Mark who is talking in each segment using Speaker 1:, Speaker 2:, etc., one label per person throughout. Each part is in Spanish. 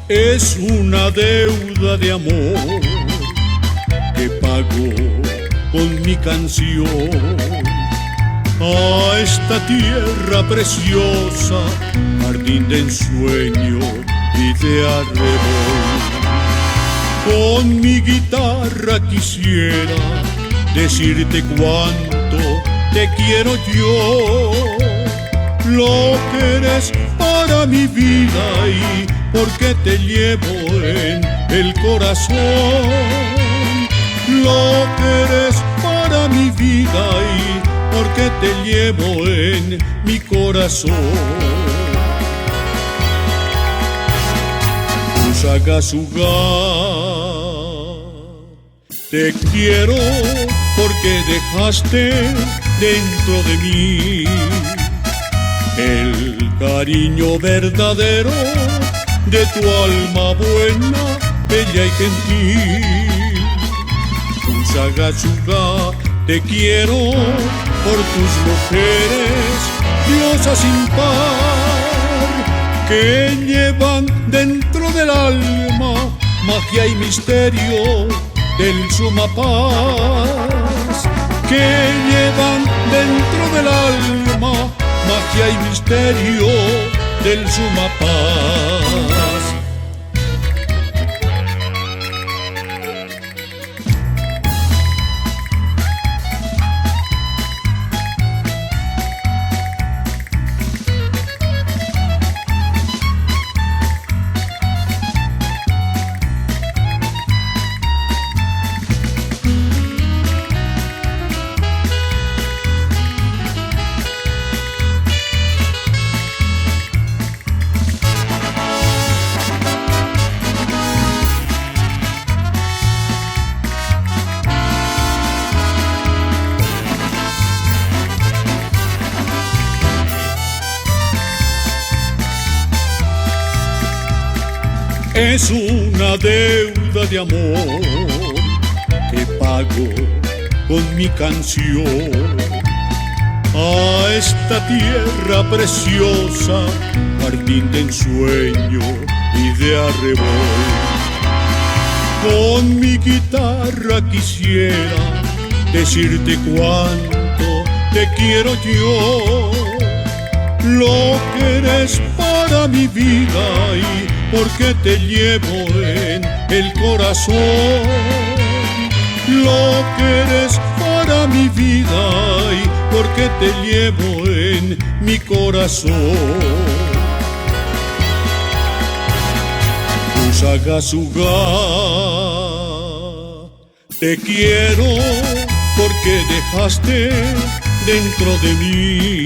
Speaker 1: Es una deuda de amor que pago con mi canción a esta tierra preciosa, jardín de ensueño y de arrebol. Con mi guitarra quisiera decirte cuánto te quiero yo, lo que eres para mi vida y porque te llevo en el corazón, lo que eres para mi vida y porque te llevo en mi corazón. Usagasugá, te quiero porque dejaste dentro de mí el cariño verdadero de tu alma buena, bella y gentil. Usagasugá, te quiero por tus mujeres, diosas sin par, que llevan dentro del alma magia y misterio del suma paz, que llevan dentro del alma magia y misterio del suma paz. Es una deuda de amor que pago con mi canción a esta tierra preciosa, jardín de ensueño y de arrebol. Con mi guitarra quisiera decirte cuánto te quiero yo, lo que eres para mi vida y porque te llevo en el corazón, lo que eres para mi vida y porque te llevo en mi corazón. Usagasugá, te quiero porque dejaste dentro de mí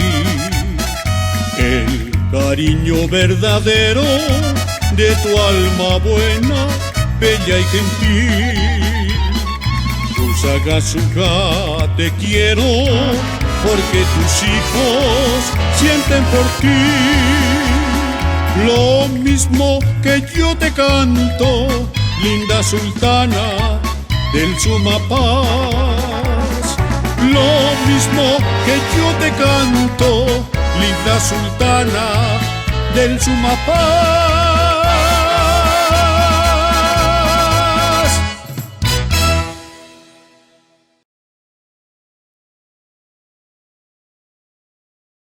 Speaker 1: el cariño verdadero de tu alma buena, bella y gentil. Usagasugá, te quiero porque tus hijos sienten por ti lo mismo que yo te canto, linda sultana del suma paz. Lo mismo que yo te canto, linda sultana del suma paz.